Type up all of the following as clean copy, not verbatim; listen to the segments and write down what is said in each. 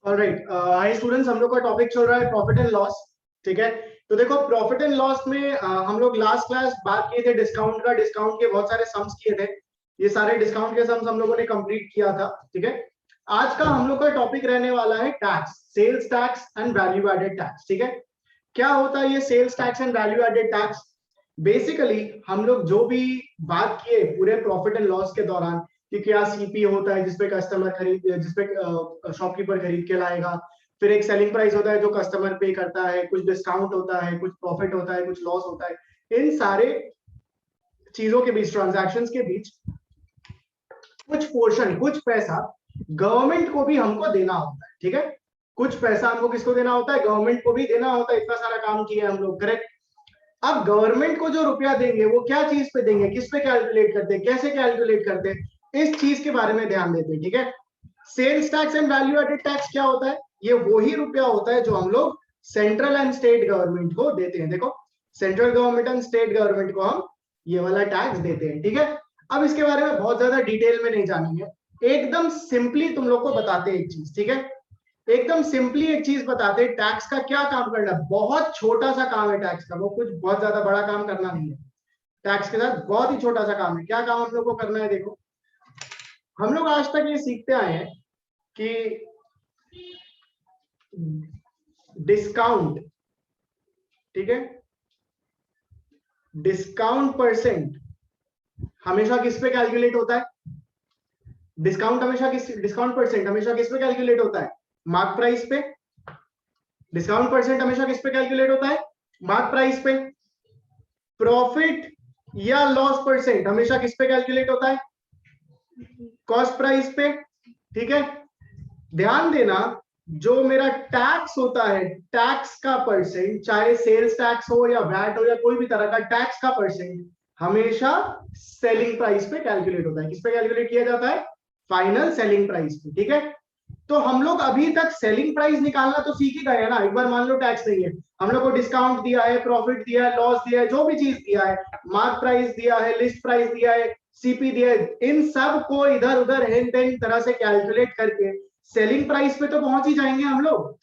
Alright, hi students, हम लोग का टॉपिक चल रहा है प्रॉफिट एंड लॉस। ठीक है, तो देखो प्रॉफिट एंड लॉस में हम लोग लास्ट क्लास बात किए थे डिस्काउंट का, डिस्काउंट के बहुत सारे सम्स किए थे। ये सारे डिस्काउंट के सम्स हम लोगों ने कंप्लीट किया था। ठीक है, आज का हम लोग का टॉपिक रहने वाला है tax, sales tax and value added tax. ठीक है, क्या होता है ये sales tax and value added tax? Basically हम लोग जो भी बात किए पूरे प्रॉफिट एंड लॉस के दौरान कि क्या सीपी होता है जिसपे कस्टमर जिसपे शॉपकीपर खरीद के लाएगा, फिर एक सेलिंग प्राइस होता है जो कस्टमर पे करता है, कुछ डिस्काउंट होता है, कुछ प्रॉफिट होता है, कुछ लॉस होता है। इन सारे चीजों के बीच, ट्रांजैक्शंस के बीच कुछ पोर्शन, कुछ पैसा गवर्नमेंट को भी हमको देना होता है। ठीक है, कुछ पैसा हमको किसको देना होता है? गवर्नमेंट को भी देना होता है। इतना सारा काम किया हम लोग, करेक्ट। अब गवर्नमेंट को जो रुपया देंगे वो क्या चीज पे देंगे, किस पे कैलकुलेट करते हैं, कैसे कैलकुलेट करते हैं, इस चीज के बारे में ध्यान देते हैं। ठीक है, sales tax and value added tax क्या होता है? ये वही रुपया होता है जो हम लोग सेंट्रल एंड स्टेट गवर्नमेंट को देते हैं। देखो, central government and state government को हम ये वाला टैक्स देते हैं। ठीक है, अब इसके बारे में बहुत ज्यादा डिटेल में नहीं जानेंगे, एकदम सिंपली तुम लोग को बताते हैं एक चीज। ठीक है, एकदम सिंपली एक चीज बताते हैं, टैक्स का क्या काम करना है। बहुत छोटा सा काम है टैक्स का, वो कुछ बहुत ज्यादा बड़ा काम करना नहीं है। टैक्स के साथ बहुत ही छोटा सा काम है। क्या काम हम लोग को करना है? देखो, हम लोग आज तक ये सीखते आए हैं कि डिस्काउंट, ठीक है, डिस्काउंट परसेंट हमेशा किस पे कैलकुलेट होता है? डिस्काउंट परसेंट हमेशा किस पे कैलकुलेट होता है? मार्क प्राइस पे। डिस्काउंट परसेंट हमेशा किस पे कैलकुलेट होता है? मार्क प्राइस पे। प्रॉफिट या लॉस परसेंट हमेशा किस पे कैलकुलेट होता है? कॉस्ट प्राइस पे। ठीक है, ध्यान देना, जो मेरा टैक्स होता है, टैक्स का परसेंट, चाहे सेल्स टैक्स हो या वैट हो या कोई भी तरह का टैक्स का परसेंट, हमेशा सेलिंग प्राइस पे कैलकुलेट होता है। किस पे कैलकुलेट किया जाता है? फाइनल सेलिंग प्राइस पे। ठीक है, तो हम लोग अभी तक सेलिंग प्राइस निकालना तो सीख ही गए हैं ना। एक बार मान लो टैक्स नहीं है, हम लोग को डिस्काउंट दिया है, प्रॉफिट दिया है, लॉस दिया है, जो भी चीज दिया है, मार्क प्राइस दिया है, लिस्ट प्राइस दिया है, सीपी दिया है, इन सब को इधर उधर हेन टेन तरह से कैलकुलेट करके सेलिंग प्राइस पे तो पहुंच ही जाएंगे हम लोग।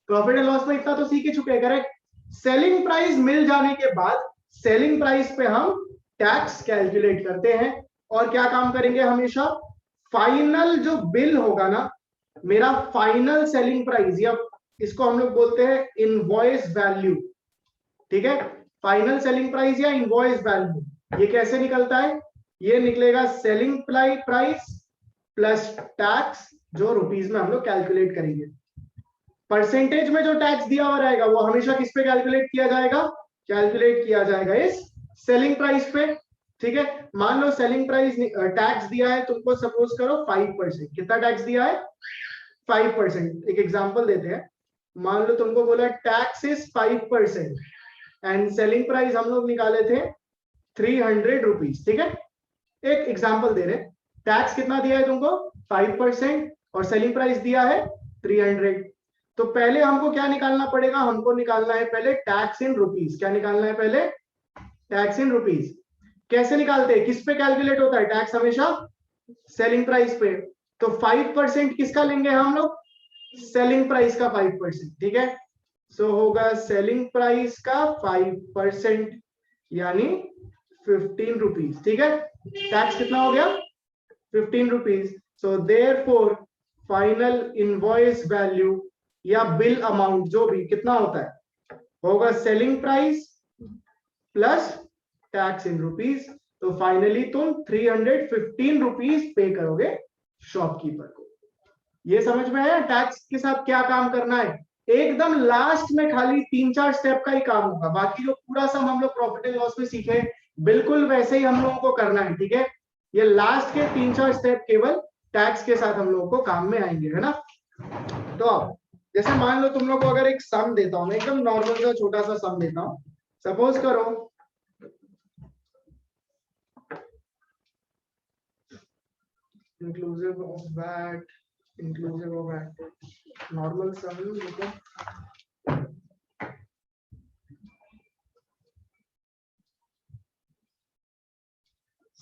प्रॉफिट एंड लॉस में इतना तो सीख ही चुके हैं, करेक्ट। सेलिंग प्राइस मिल जाने के बाद सेलिंग प्राइस पे हम टैक्स कैलकुलेट करते हैं। और क्या काम करेंगे? हमेशा फाइनल जो बिल होगा ना, मेरा फाइनल सेलिंग प्राइस, या इसको हम लोग बोलते हैं इनवॉइस वैल्यू। ठीक है, फाइनल सेलिंग प्राइस या इनवॉइस वैल्यू, ये कैसे निकलता है? ये निकलेगा सेलिंग प्राइस प्लस टैक्स, जो रुपीस में हम लोग कैलकुलेट करेंगे। परसेंटेज में जो टैक्स दिया हुआ रहेगा वो हमेशा किस पे कैलकुलेट किया जाएगा? कैलकुलेट किया जाएगा इस सेलिंग प्राइस पे। ठीक है, मान लो सेलिंग प्राइस टैक्स दिया है तुमको, सपोज करो 5%। कितना टैक्स दिया है? 5%। एक एग्जांपल देते हैं, मान लो तुमको बोला tax is 5% and selling price हम लोग निकाले थे 300 रुपीज। ठीक है, एक एग्जांपल दे रहे, टैक्स कितना दिया है तुमको? 5% और सेलिंग प्राइस दिया है 300। तो पहले हमको क्या निकालना पड़ेगा? हमको निकालना है पहले टैक्स इन रुपीज। क्या निकालना है पहले? Tax in rupees. कैसे निकालते हैं? किस पे कैलकुलेट होता है टैक्स? हमेशा सेलिंग प्राइस पे। तो 5% किसका लेंगे हम लोग? सेलिंग प्राइस का 5%। ठीक है, सो होगा सेलिंग प्राइस का 5%, यानी 15 रुपीज। ठीक है, टैक्स कितना हो गया? 15 rupees. So therefore final invoice value या बिल अमाउंट जो भी कितना होता है, होगा selling price plus tax in rupees. तो फाइनली तुम 315 रुपीज पे करोगे शॉपकीपर को। ये समझ में आया टैक्स के साथ क्या काम करना है? एकदम लास्ट में खाली 3-4 स्टेप का ही काम होगा, बाकी जो पूरा सम हम लोग प्रॉफिट एंड लॉस में सीखे बिल्कुल वैसे ही हम लोगों को करना है। ठीक है, ये लास्ट के 3-4 स्टेप केवल टैक्स के साथ हम लोगों को काम में आएंगे, है ना। तो अब जैसे मान लो तुम लोग को अगर एक सम देता हूं, एकदम नॉर्मल सा छोटा सा सम देता हूं, सपोज करो inclusive of VAT, inclusive of VAT, normal sum, मतलब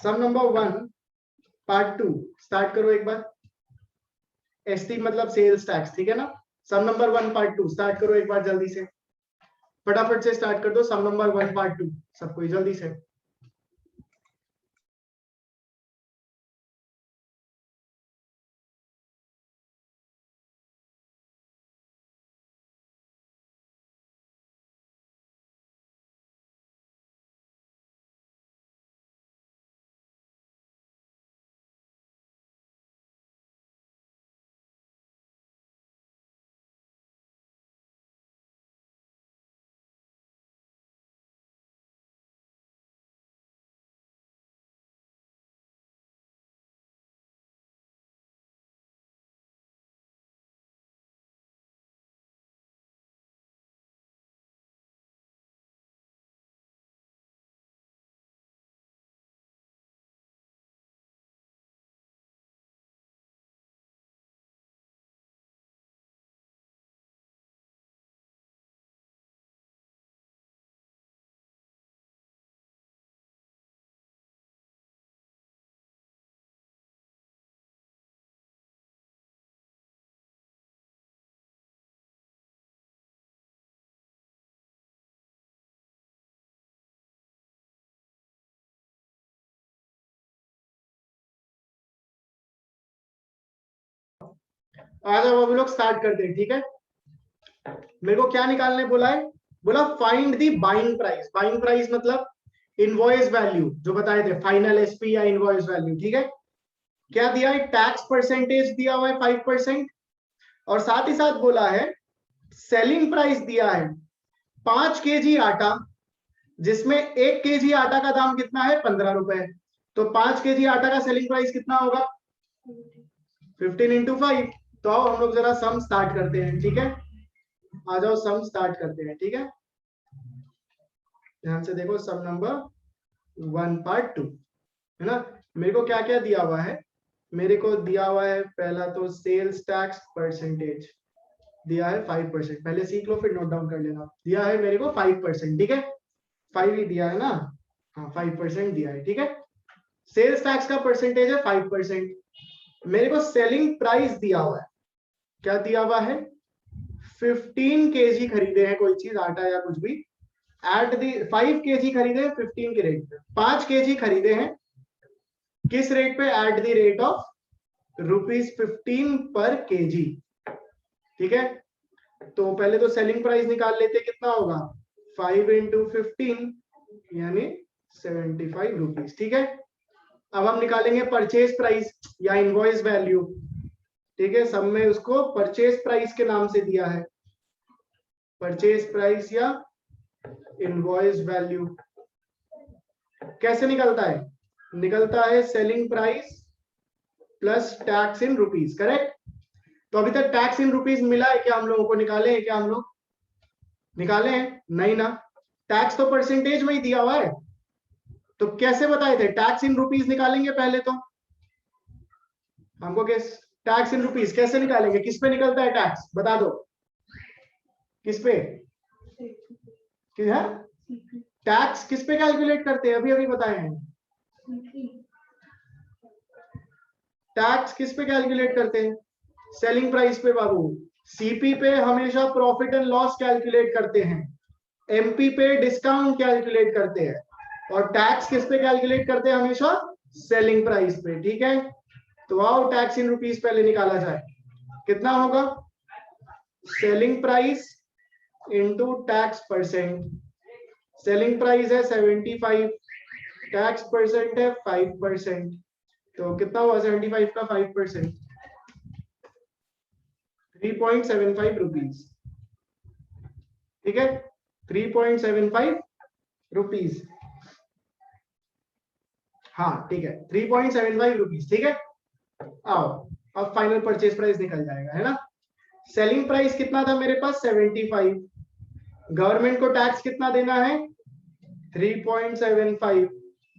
सम नंबर 1 पार्ट 2 स्टार्ट करो एक बार। एसटी मतलब सेल्स टैक्स, ठीक है ना। सम नंबर 1 पार्ट 2 स्टार्ट करो एक बार जल्दी से, फटाफट से स्टार्ट कर दो सम नंबर 1 पार्ट 2 सबको जल्दी से। आ जाओ अभी लोग स्टार्ट करते हैं, ठीक है। मेरे को क्या निकालने बोला है, बोला find the buying price. Buying price मतलब इनवॉइस वैल्यू जो बताए थे, फाइनल एसपी या इनवॉइस वैल्यू, ठीक है। क्या दिया है, टैक्स परसेंटेज दिया हुआ है 5%, और साथ ही साथ बोला है सेलिंग प्राइस दिया है 5 केजी आटा, जिसमें 1 केजी आटा का दाम कितना है 15 रुपए। तो 5 केजी आटा का सेलिंग प्राइस कितना होगा 15 इंटू 5। तो आओ हम लोग जरा सम स्टार्ट करते हैं, ठीक है। आ जाओ सम स्टार्ट करते हैं, ठीक है। ध्यान से देखो सम नंबर 1 पार्ट 2 है ना। मेरे को क्या क्या दिया हुआ है, मेरे को दिया हुआ है पहला तो सेल्स टैक्स परसेंटेज दिया है 5%। पहले सीख लो फिर नोट डाउन कर लेना। दिया है मेरे को 5%, ठीक है। 5 ही दिया है ना, हाँ 5% दिया है, ठीक है। सेल्स टैक्स का परसेंटेज है 5%। मेरे को सेलिंग प्राइस दिया हुआ है, क्या दिया हुआ है 15 केजी खरीदे हैं कोई चीज आटा या कुछ भी, एट दी 5 केजी खरीदे 15 के रेट पे, 5 केजी खरीदे हैं किस रेट पे, एट द रेट ऑफ ₹15 पर केजी, ठीक है। तो पहले तो सेलिंग प्राइस निकाल लेते, कितना होगा 5 इंटू 15 यानी 75 रुपीज, ठीक है। अब हम निकालेंगे परचेज प्राइस या इनवॉइस वैल्यू, ठीक है। सब में उसको परचेज प्राइस के नाम से दिया है, परचेज प्राइस या इनवॉइस वैल्यू। कैसे निकलता है, निकलता है selling price plus tax in rupees, correct. तो अभी तक टैक्स इन रुपीज मिला है क्या हम लोगों को, निकाले हैं क्या हम लोग, निकाले हैं नहीं ना। टैक्स तो परसेंटेज में ही दिया हुआ है, तो कैसे बताए थे टैक्स इन रुपीज निकालेंगे पहले तो हमको, किस टैक्स इन रुपीज कैसे निकालेंगे, किस पे निकलता है टैक्स बता दो, किस पे, कि है टैक्स किस पे कैलकुलेट करते हैं, अभी अभी बताए हैं टैक्स किस पे कैलकुलेट करते हैं, सेलिंग प्राइस पे बाबू। सीपी पे हमेशा प्रॉफिट एंड लॉस कैलकुलेट करते हैं, एमपी पे डिस्काउंट कैलकुलेट करते हैं, और टैक्स किस पे कैलकुलेट करते हैं हमेशा, सेलिंग प्राइस पे, ठीक है। तो आओ टैक्स इन रुपीज पहले निकाला जाए, कितना होगा selling price into tax percent. Selling price है 75, टैक्स परसेंट है 5%, तो कितना हुआ 75 का 5%, 3.75 रुपीज, ठीक है। 3.75 रुपीज, हाँ ठीक है 3.75 रुपीज, ठीक है। आओ अब फाइनल परचेज प्राइस निकल जाएगा, है ना। सेलिंग प्राइस कितना था मेरे पास 75, गवर्नमेंट को टैक्स कितना देना है 3.75,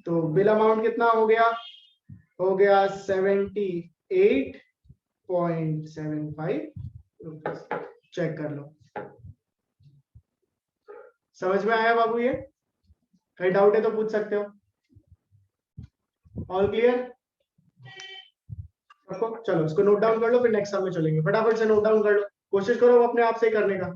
तो बिल अमाउंट कितना हो गया 78.75 रुपीज। चेक कर लो, समझ में आया बाबू, ये कहीं डाउट है तो पूछ सकते हो। ऑल क्लियर सबको, चलो इसको नोट डाउन कर लो फिर नेक्स्ट सम में चलेंगे, फटाफट से नोट डाउन कर लो। कोशिश करो वो अपने आप से करने का।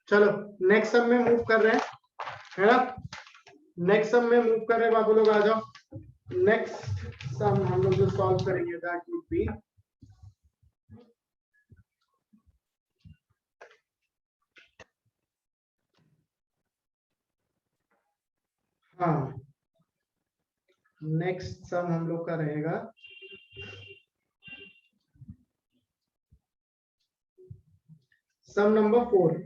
चलो नेक्स्ट सब में मूव कर रहे हैं, है ना। नेक्स्ट सम में मूव कर रहे हैं बाबू लोग, आ जाओ। नेक्स्ट सम हम लोग जो सॉल्व करेंगे दैट वुड बी, हाँ नेक्स्ट सम हम लोग का रहेगा सम नंबर 4।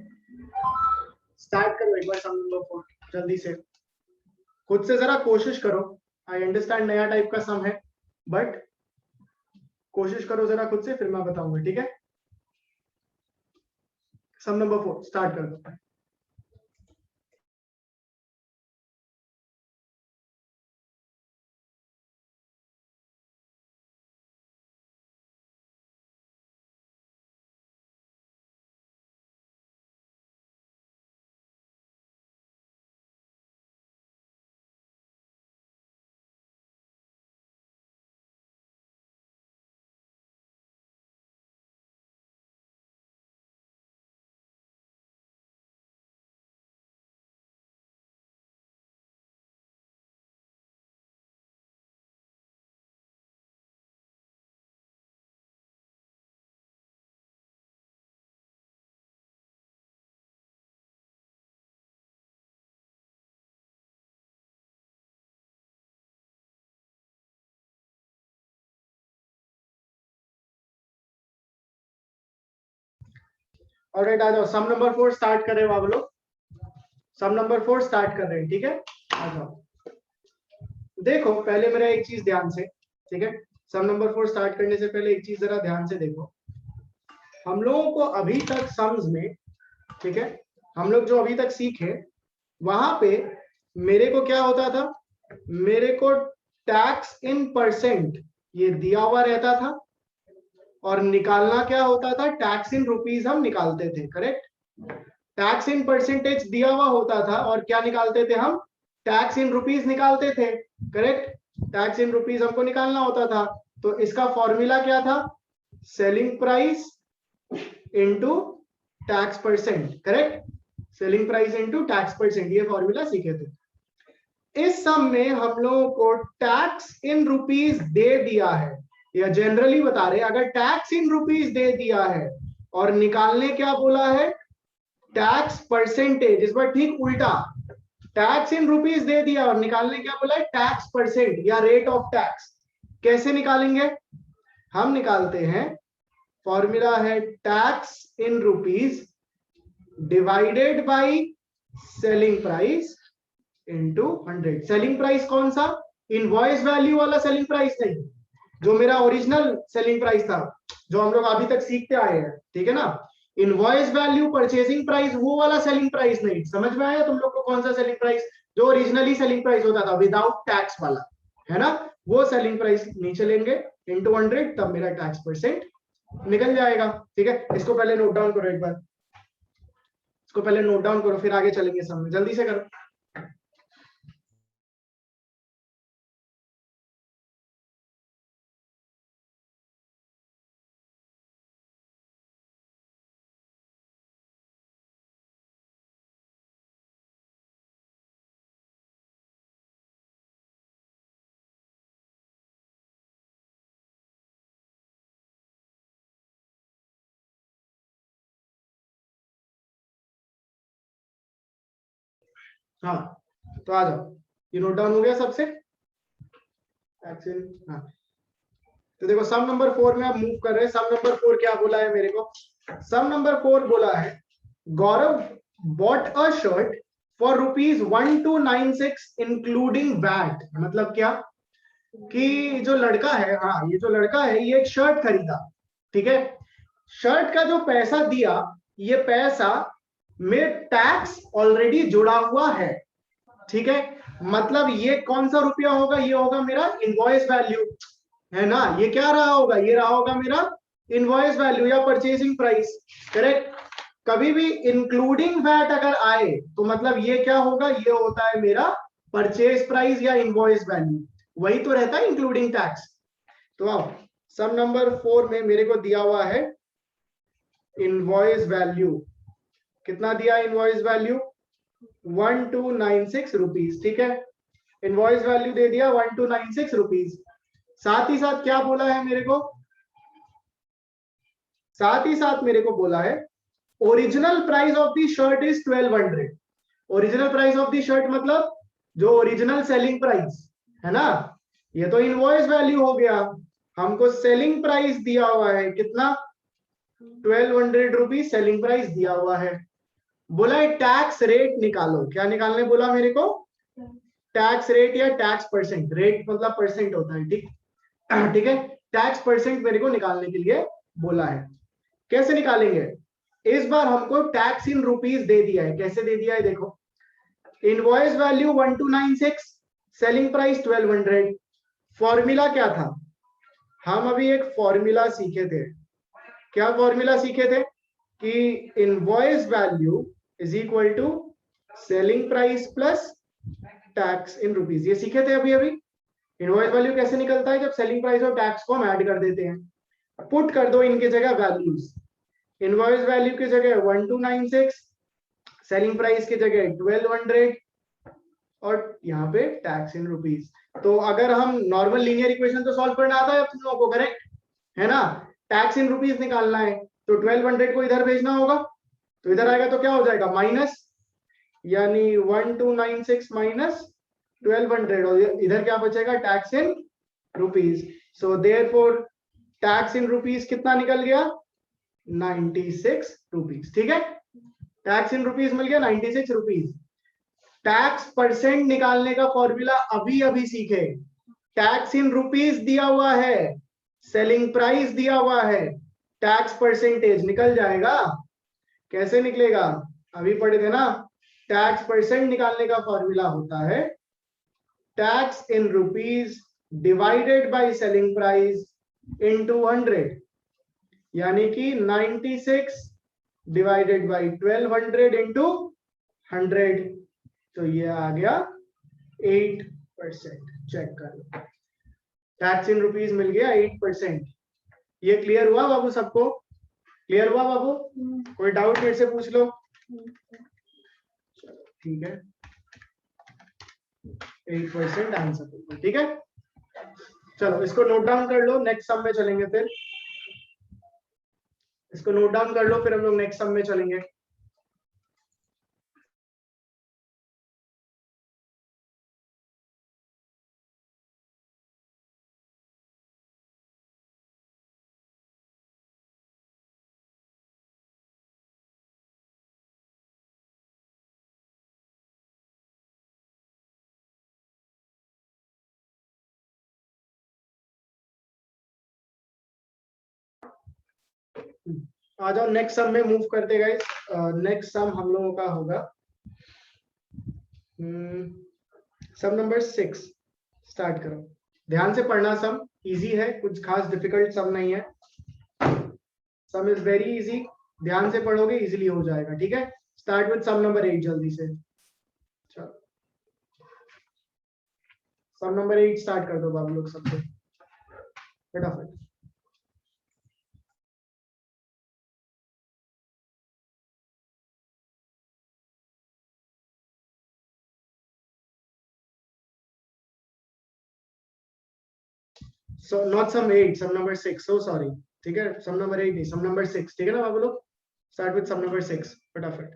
स्टार्ट करो एक बार सम नंबर 4 जल्दी से, खुद से जरा कोशिश करो। आई अंडरस्टैंड नया टाइप का सम है, बट कोशिश करो जरा खुद से, फिर मैं बताऊंगा, ठीक है। सम नंबर 4 स्टार्ट कर दो। ऑलराइट, आ जाओ। सम नंबर 4 स्टार्ट कर रहे हो आप लोग, सम नंबर 4 स्टार्ट कर रहे हैं, ठीक है। आ जाओ। देखो पहले मेरा एक चीज ध्यान से, ठीक है। सम नंबर 4 स्टार्ट करने से पहले एक चीज जरा ध्यान से देखो। हम लोगों को अभी तक सम्स में, ठीक है, हम लोग जो अभी तक सीखे वहां पे मेरे को क्या होता था, मेरे को टैक्स इन परसेंट ये दिया हुआ रहता था, और निकालना क्या होता था, टैक्स इन रुपीज हम निकालते थे, करेक्ट। टैक्स इन परसेंटेज दिया हुआ होता था, और क्या निकालते थे हम, टैक्स इन रुपीज निकालते थे, करेक्ट। टैक्स इन रुपीज हमको निकालना होता था, तो इसका फॉर्मूला क्या था, selling price into tax percent, correct. Selling price into tax percent, ये फॉर्मूला सीखे थे। इस सम में हम लोगों को टैक्स इन रुपीज दे दिया है, या जनरली बता रहे, अगर टैक्स इन रुपीज दे दिया है और निकालने क्या बोला है, टैक्स परसेंटेज, इस बार ठीक उल्टा, टैक्स इन रुपीज दे दिया और निकालने क्या बोला है, टैक्स परसेंट या रेट ऑफ टैक्स। कैसे निकालेंगे, हम निकालते हैं, फॉर्मूला है tax in rupees divided by selling price into 100। Selling price कौन सा, इनवॉइस वैल्यू वाला सेलिंग प्राइस नहीं, जो मेरा ओरिजिनल सेलिंग प्राइस था, जो हम लोग अभी तक सीखते आए हैं, ठीक है ना। इनवॉइस वैल्यू परचेसिंग प्राइस, वो वाला सेलिंग प्राइस नहीं। समझ में आया तुम लोग को कौन सा सेलिंग प्राइस, जो ओरिजिनली सेलिंग प्राइस होता था विदाउट टैक्स वाला, है ना, वो सेलिंग प्राइस नीचे लेंगे इंटू 100, तब मेरा टैक्स परसेंट निकल जाएगा, ठीक है। इसको पहले नोट डाउन करो एक बार, इसको पहले नोट डाउन करो, फिर आगे चलेंगे सब, जल्दी से करो। हाँ तो आ जाओ, ये नोट डाउन हो गया सबसे। हाँ तो देखो सम नंबर 4 में आप मूव कर रहे हैं। सम नंबर 4 क्या बोला है मेरे को? सम नंबर 4 बोला है Gaurav bought a shirt for ₹1296 including VAT. मतलब क्या कि जो लड़का है, हाँ ये जो लड़का है ये एक शर्ट खरीदा, ठीक है। शर्ट का जो पैसा दिया, ये पैसा में टैक्स ऑलरेडी जुड़ा हुआ है, ठीक है। मतलब ये कौन सा रुपया होगा? ये होगा मेरा इनवॉइस वैल्यू, है ना। ये क्या रहा होगा? ये रहा होगा मेरा इनवॉइस वैल्यू या परचेजिंग प्राइस, करेक्ट। कभी भी इंक्लूडिंग वैट अगर आए तो मतलब ये क्या होगा? ये होता है मेरा परचेज प्राइस या इनवॉइस वैल्यू, वही तो रहता है इंक्लूडिंग टैक्स। तो अब सम नंबर 4 में मेरे को दिया हुआ है इनवॉइस वैल्यू। कितना दिया इनवॉइस वैल्यू? 1296 रुपीज, ठीक है। इनवॉइस वैल्यू दे दिया 1296 रुपीज। साथ ही साथ क्या बोला है मेरे को? साथ ही साथ मेरे को बोला है original price of the shirt is 1200। Original price of the shirt मतलब जो ओरिजिनल सेलिंग प्राइस है ना, ये तो इनवॉइस वैल्यू हो गया। हमको सेलिंग प्राइस दिया हुआ है कितना? 1200 रुपीज सेलिंग प्राइस दिया हुआ है। बोला है टैक्स रेट निकालो। क्या निकालने बोला मेरे को? टैक्स रेट या टैक्स परसेंट। रेट मतलब परसेंट होता है, ठीक ठीक है। टैक्स परसेंट मेरे को निकालने के लिए बोला है। कैसे निकालेंगे? इस बार हमको टैक्स इन रुपीज दे दिया है। कैसे दे दिया है देखो, invoice value 1296, selling price 1200। Formula क्या था? हम अभी एक फॉर्मूला सीखे थे। क्या फॉर्मूला सीखे थे? कि invoice value is equal to selling price plus tax in rupees. ये सीखे थे अभी अभी। इनवॉइस वैल्यू कैसे निकलता है? जब सेलिंग प्राइस और टैक्स को हम ऐड कर देते हैं। पुट कर दो इनके जगह वैल्यूज। इनवॉइस वैल्यू की जगह 1296, सेलिंग प्राइस की जगह 1200 और यहाँ पे टैक्स इन रुपीज। तो अगर हम नॉर्मल लीनियर इक्वेशन तो सॉल्व करना आता है तुम लोगों को, करेक्ट है ना। टैक्स इन रुपीज निकालना है तो 1200 को इधर भेजना होगा, तो इधर आएगा तो क्या हो जाएगा? माइनस, यानी 1296 माइनस 1200 और इधर क्या बचेगा? Tax in rupees. So therefore tax in rupees कितना निकल गया? 96 रुपीज, ठीक है। टैक्स इन रुपीज मिल गया 96 रुपीज। टैक्स परसेंट निकालने का फॉर्मूला अभी अभी सीखे। टैक्स इन रुपीज दिया हुआ है, सेलिंग प्राइस दिया हुआ है, टैक्स परसेंटेज निकल जाएगा। कैसे निकलेगा? अभी पढ़े थे ना। टैक्स परसेंट निकालने का फॉर्मूला होता है tax in rupees divided by selling price into 100, यानी कि 96 डिवाइडेड बाय 1200 इनटू 100। तो ये आ गया 8%। चेक कर लो, टैक्स इन रुपीज मिल गया 8%। ये क्लियर हुआ बाबू? सबको क्लियर हुआ बाबू? कोई डाउट मेरे से पूछ लो। ठीक है, 8% आंसर, ठीक है। चलो इसको नोट डाउन कर लो, नेक्स्ट सम में चलेंगे फिर। इसको नोट डाउन कर लो, फिर हम लोग नेक्स्ट सम में चलेंगे। आ जाओ नेक्स्ट सम में मूव करते गाइस। नेक्स्ट सम हम लोगों का होगा सम नंबर 6। स्टार्ट करो, ध्यान से पढ़ना। सम इजी है, कुछ खास डिफिकल्ट सम नहीं है। सम इज वेरी इजी, ध्यान से पढ़ोगे इजीली हो जाएगा, ठीक है। स्टार्ट विद सम नंबर 8 जल्दी से। चलो सम नंबर 8 स्टार्ट कर दो बाबू लोग सबसे फटाफट। So not sum 8, sum number 6, so sorry. ठीक है, सम नंबर 8 नहीं, सम नंबर 6, ठीक है ना बाबू लोग। स्टार्ट विद सम नंबर 6 फटाफट।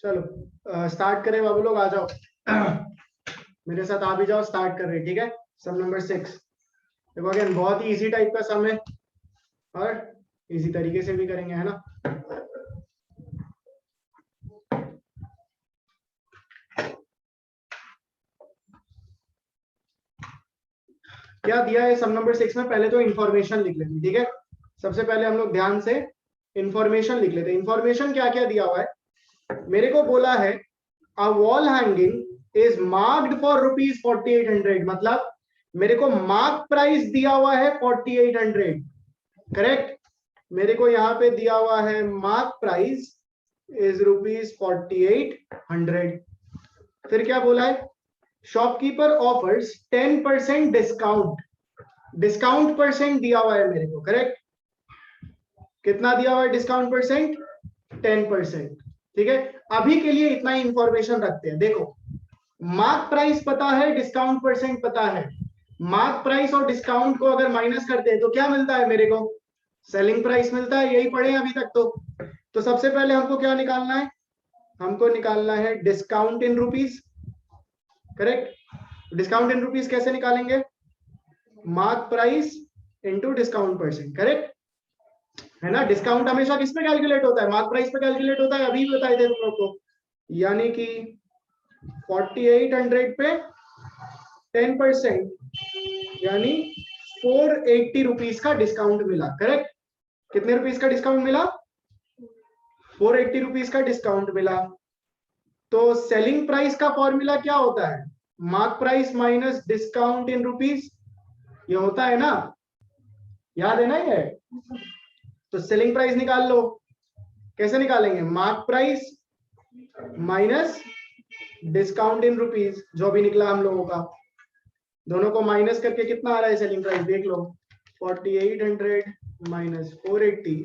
चलो स्टार्ट करें बाबू लोग, आ जाओ मेरे साथ आ भी जाओ, स्टार्ट कर रहे, ठीक है। सम नंबर 6 देखो, अगेन बहुत ही इजी टाइप का सम है और इजी तरीके से भी करेंगे, है ना। क्या दिया है सम नंबर 6 में, पहले तो इंफॉर्मेशन लिख लेते, ठीक है। सबसे पहले हम लोग ध्यान से इंफॉर्मेशन लिख लेते हैं। इंफॉर्मेशन क्या क्या दिया हुआ है, मेरे को बोला है a wall hanging is marked for rupees 4800, मतलब मेरे को मार्क प्राइस दिया हुआ है 4800, करेक्ट। मेरे को यहाँ पे दिया हुआ है मार्क प्राइस इज रुपीज 4800। फिर क्या बोला है, shopkeeper offers 10% discount, discount percent दिया हुआ है मेरे को, करेक्ट। कितना दिया हुआ है डिस्काउंट परसेंट, 10%, ठीक है। अभी के लिए इतना ही इंफॉर्मेशन रखते हैं। देखो, मार्क प्राइस पता है, डिस्काउंट परसेंट पता है। मार्क प्राइस और डिस्काउंट को अगर माइनस करते हैं तो क्या मिलता है मेरे को, सेलिंग प्राइस मिलता है, यही पढ़े अभी तक। तो सबसे पहले हमको क्या निकालना है, हमको निकालना है discount in rupees, correct. Discount in rupees कैसे निकालेंगे, mark price into discount percent, correct, है ना। डिस्काउंट हमेशा किस पे कैलकुलेट होता है, मार्क प्राइस पे कैलकुलेट होता है, अभी भी बताए थे तुम लोग को। यानी कि 4800 पे 10%, यानी 480 रुपीज का डिस्काउंट मिला, करेक्ट। कितने रुपीज का डिस्काउंट मिला, 480 रुपीज का डिस्काउंट मिला। तो सेलिंग प्राइस का फॉर्मूला क्या होता है, mark price minus discount in rupees, ये होता है ना, याद है ना ये। तो सेलिंग प्राइस निकाल लो, कैसे निकालेंगे, mark price minus discount in rupees, जो भी निकला हम लोगों का, दोनों को माइनस करके कितना आ रहा है सेलिंग प्राइस, देख लो। 4800 माइनस 480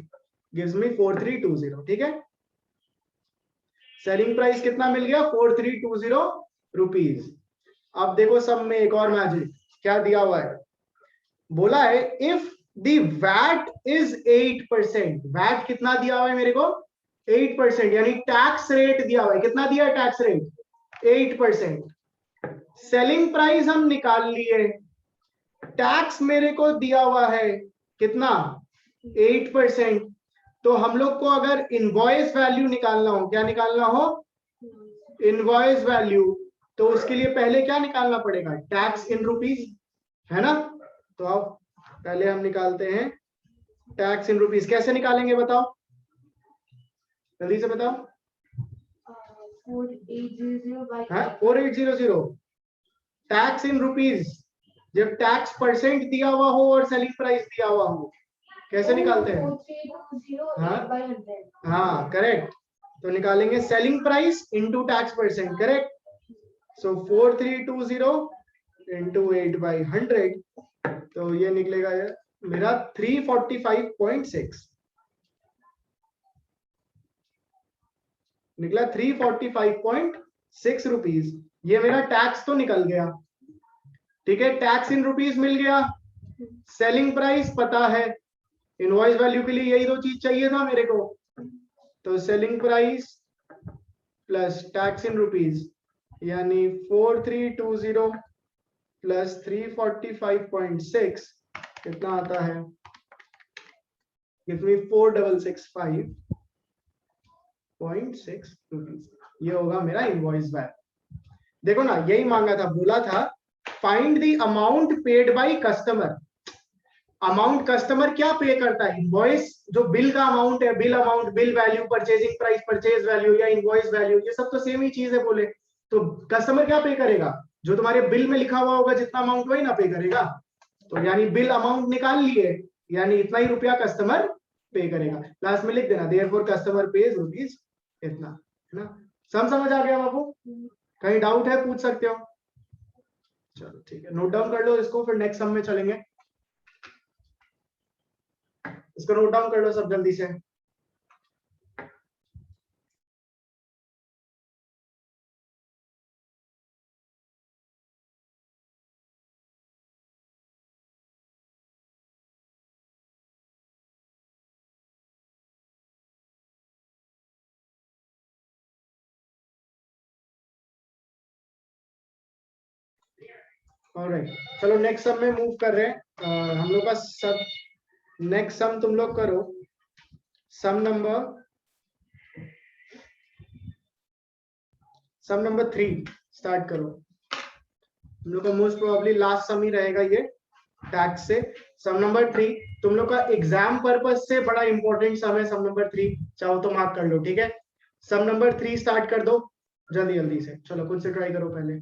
गिव्स मी 4320, ठीक है। सेलिंग प्राइस कितना मिल गया, 4320 रुपीज। अब देखो सब में एक और मैजिक, क्या दिया हुआ है, बोला है if the VAT is 8%, VAT कितना दिया हुआ है मेरे को, 8%, यानी टैक्स रेट दिया हुआ है, कितना दिया है टैक्स रेट, 8%। सेलिंग प्राइस हम निकाल लिए, टैक्स मेरे को दिया हुआ है कितना, 8%। तो हम लोग को अगर इनवॉइस वैल्यू निकालना हो, क्या निकालना हो, इनवॉइस वैल्यू, तो उसके लिए पहले क्या निकालना पड़ेगा, टैक्स इन रुपीज, है ना। तो अब पहले हम निकालते हैं टैक्स इन रुपीज, कैसे निकालेंगे बताओ, जल्दी से बताओ। 4800 टैक्स इन रुपीज, जब टैक्स परसेंट दिया हुआ हो और सेलिंग प्राइस दिया हुआ हो, कैसे निकालते हैं, हाँ हाँ करेक्ट। तो निकालेंगे selling price into tax percent, correct. So 4320 into 8/100, तो ये निकलेगा मेरा 345.6, निकला 345.6 रुपीज। ये मेरा टैक्स तो निकल गया, ठीक है, टैक्स इन रुपीज मिल गया, सेलिंग प्राइस पता है, इनवॉइस वैल्यू के लिए यही दो चीज चाहिए था मेरे को। तो selling price plus tax in rupees, यानी 4320 प्लस 345.6 कितना आता है, कितनी 4665.6 रुपीज, ये होगा मेरा इनवॉइस वैल्यू। देखो ना, यही मांगा था, बोला था find the amount paid by customer. Amount customer क्या पे करता है, इनवॉइस जो बिल का अमाउंट है, bill amount, bill value, purchasing price, purchase value या इनवॉइस वैल्यू, ये सब तो सेम ही चीज है बोले। तो कस्टमर क्या पे करेगा, जो तुम्हारे बिल में लिखा हुआ होगा जितना अमाउंट, वही ना पे करेगा। तो यानी बिल अमाउंट निकाल लिए, यानी इतना ही रुपया कस्टमर पे करेगा। लास्ट में लिख देना देयरफॉर कस्टमर पेज रुपीज इतना, है ना। समझ आ गया बाबू, कहीं डाउट है पूछ सकते हो। चलो ठीक है, नोट डाउन कर लो इसको, फिर नेक्स्ट सम में चलेंगे। इसको नोट डाउन कर लो सब जल्दी से। ऑलराइट, चलो नेक्स्ट सम में मूव कर रहे हैं। हम लोग का सब नेक्स्ट सम तुम लोग करो, सम नंबर 3 स्टार्ट करो। तुम लोग का मोस्ट प्रोबेबली लास्ट सम ही रहेगा ये टैक्स से। सम नंबर 3 तुम लोग का एग्जाम पर्पज से बड़ा इंपॉर्टेंट सम है। सम नंबर 3 चाहो तो मार्क कर लो, ठीक है। सम नंबर 3 स्टार्ट कर दो जल्दी जल्दी से। चलो खुद से ट्राई करो पहले।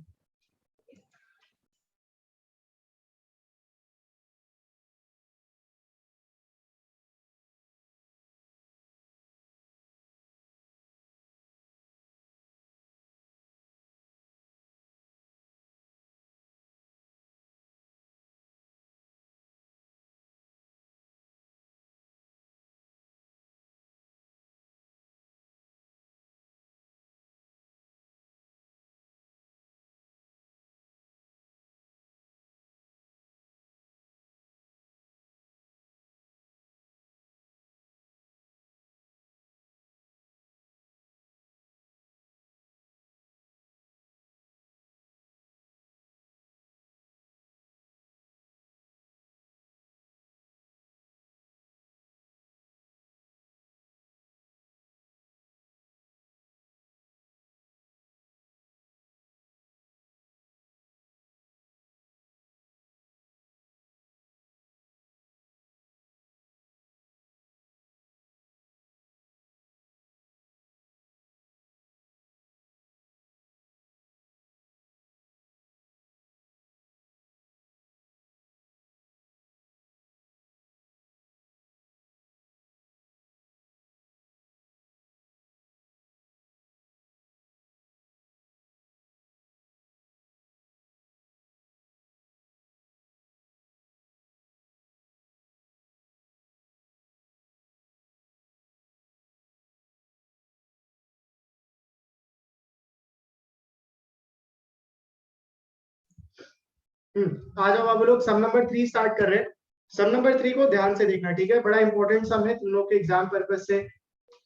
आ जाओ आप लोग, सम नंबर 3 स्टार्ट कर रहे हैं। सम नंबर 3 को ध्यान से देखना, ठीक है। बड़ा इंपॉर्टेंट सम है तुम लोग के एग्जाम पर्पज से,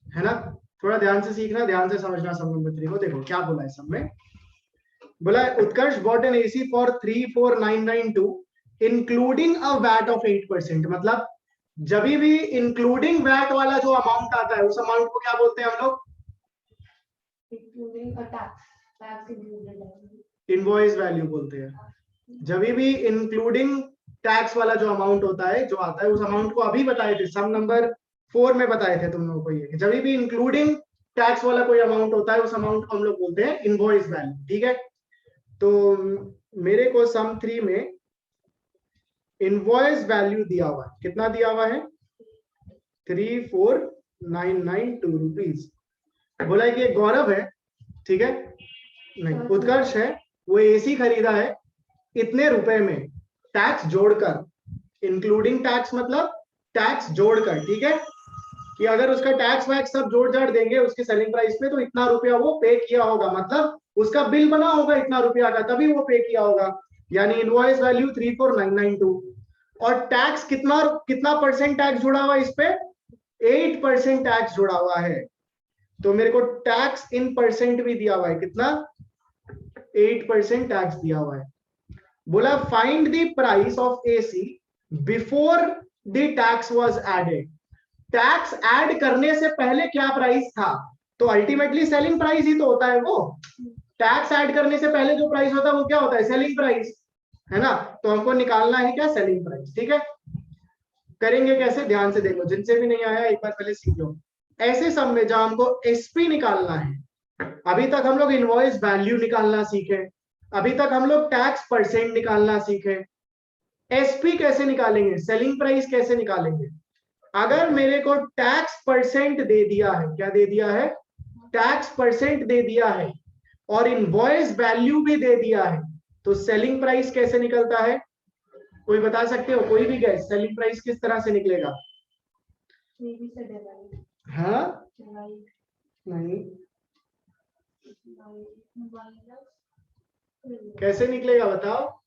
है ना। थोड़ा ध्यान से सीखना, ध्यान से समझना। सम नंबर 3 को देखो क्या बोला है सम में। बोला है Utkarsh bought an AC for 34992 including a VAT of 8%। मतलब जब भी इंक्लूडिंग वैट वाला जो अमाउंट आता है उस अमाउंट को क्या बोलते हैं हम लोग? इनवॉइस वैल्यू बोलते हैं। जब भी इंक्लूडिंग टैक्स वाला जो अमाउंट होता है, जो आता है, उस अमाउंट को अभी बताए थे सम नंबर 4 में बताए थे तुम लोगों को ये, जब भी इंक्लूडिंग टैक्स वाला कोई अमाउंट होता है उस अमाउंट को हम लोग बोलते हैं इनवॉइस वैल्यू, ठीक है। तो मेरे को सम 3 में इनवॉइस वैल्यू दिया हुआ है, कितना दिया हुआ है? 34,992 रुपीज। बोला है कि गौरव है, ठीक है, नहीं उत्कर्ष है, वो एसी खरीदा है इतने रुपए में, टैक्स जोड़कर, इंक्लूडिंग टैक्स मतलब टैक्स जोड़कर, ठीक है। कि अगर उसका टैक्स वैक्स सब जोड़ जाड़ देंगे उसके सेलिंग प्राइस पे तो इतना रुपया वो पे किया होगा, मतलब उसका बिल बना होगा इतना रुपया का, तभी वो पे किया होगा। यानी इनवॉइस वैल्यू 34,992। और टैक्स कितना कितना परसेंट टैक्स जुड़ा हुआ इस पे? 8% टैक्स जुड़ा हुआ है। तो मेरे को टैक्स इन परसेंट भी दिया हुआ है, कितना? 8% टैक्स दिया हुआ है। बोला find the price of AC before the tax was added. Tax add करने से पहले क्या प्राइस था? तो अल्टीमेटली सेलिंग प्राइस ही तो होता है वो। टैक्स ऐड करने से पहले जो प्राइस होता है वो क्या होता है? सेलिंग प्राइस, है ना। तो हमको निकालना है क्या? सेलिंग प्राइस, ठीक है। करेंगे कैसे? ध्यान से देखो, जिनसे भी नहीं आया एक बार पहले सीख लो। ऐसे सब में जहां हमको एसपी निकालना है, अभी तक हम लोग इनवॉइस वैल्यू निकालना सीखे, अभी तक हम लोग टैक्स परसेंट निकालना सीखे। एसपी कैसे निकालेंगे? सेलिंग प्राइस कैसे निकालेंगे? अगर मेरे को टैक्स परसेंट दे दिया है, क्या दे दिया है? टैक्स परसेंट दे दिया है और इनवॉइस वैल्यू भी दे दिया है, तो सेलिंग प्राइस कैसे निकलता है? कोई बता सकते हो? कोई भी गैस, सेलिंग प्राइस किस तरह से निकलेगा? हाँ नहीं, कैसे निकलेगा बताओ?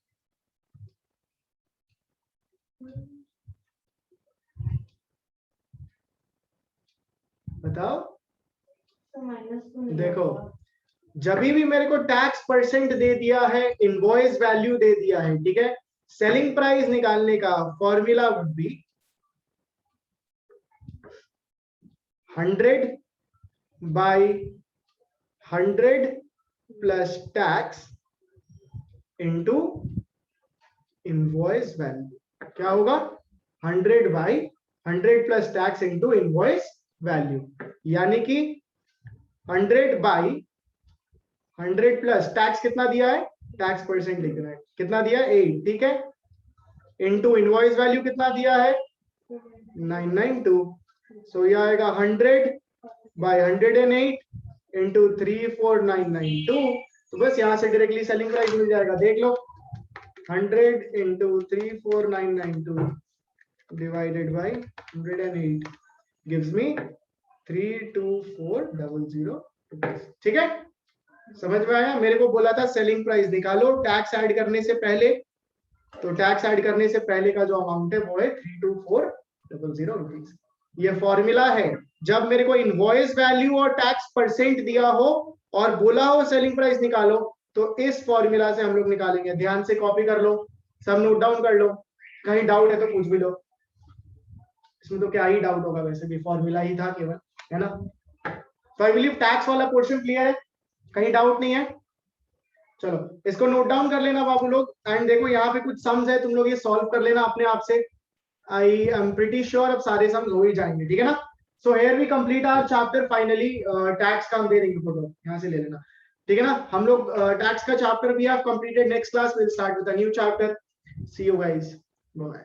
बताओ। देखो जब भी मेरे को टैक्स परसेंट दे दिया है, इनवॉइस वैल्यू दे दिया है, ठीक है, सेलिंग प्राइस निकालने का formula would be 100 by 100 plus tax into invoice value. क्या होगा? 100 by 100 plus tax into invoice value, यानी कि 100 बाय 100 प्लस टैक्स कितना दिया है, टैक्स परसेंट लिखना है, कितना दिया है 8, ठीक है, इनटू इनवॉइस वैल्यू कितना दिया है 992। सो ये आएगा 100 बाय 108 इंटू 34992। तो बस यहां से डायरेक्टली सेलिंग प्राइस मिल जाएगा, देख लो 100 into 34992 divided by 108 gives me 32400 rupees. ठीक है, समझ में आया? मेरे को बोला था सेलिंग प्राइस निकालो टैक्स ऐड करने से पहले, तो टैक्स ऐड करने से पहले का जो अमाउंट है वो है 32400 रुपीज। ये फॉर्मूला है जब मेरे को इनवॉइस वैल्यू और टैक्स परसेंट दिया हो और बोला हो सेलिंग प्राइस निकालो, तो इस फॉर्मूला से हम लोग निकालेंगे। ध्यान से कॉपी कर लो, सब नोट डाउन कर लो, कहीं डाउट है तो पूछ भी लो। इसमें तो क्या ही डाउट होगा, वैसे भी फॉर्मूला ही था केवल, है ना। तो आई बिलीव टैक्स वाला पोर्शन क्लियर है, कहीं डाउट नहीं है। चलो इसको नोट डाउन कर लेना बाबू लोग। एंड देखो यहाँ पे कुछ सम्स है, तुम लोग ये सॉल्व कर लेना अपने आप से। आई एम प्रीटी श्योर अब सारे सम्स हो ही जाएंगे, ठीक है ना। So here we complete our chapter finally. Tax का हम दे देंगे फोटो, यहाँ से ले लेना, ठीक है ना। हम लोग टैक्स का चैप्टर भी have completed. Next class will start with a new chapter. See you guys, bye.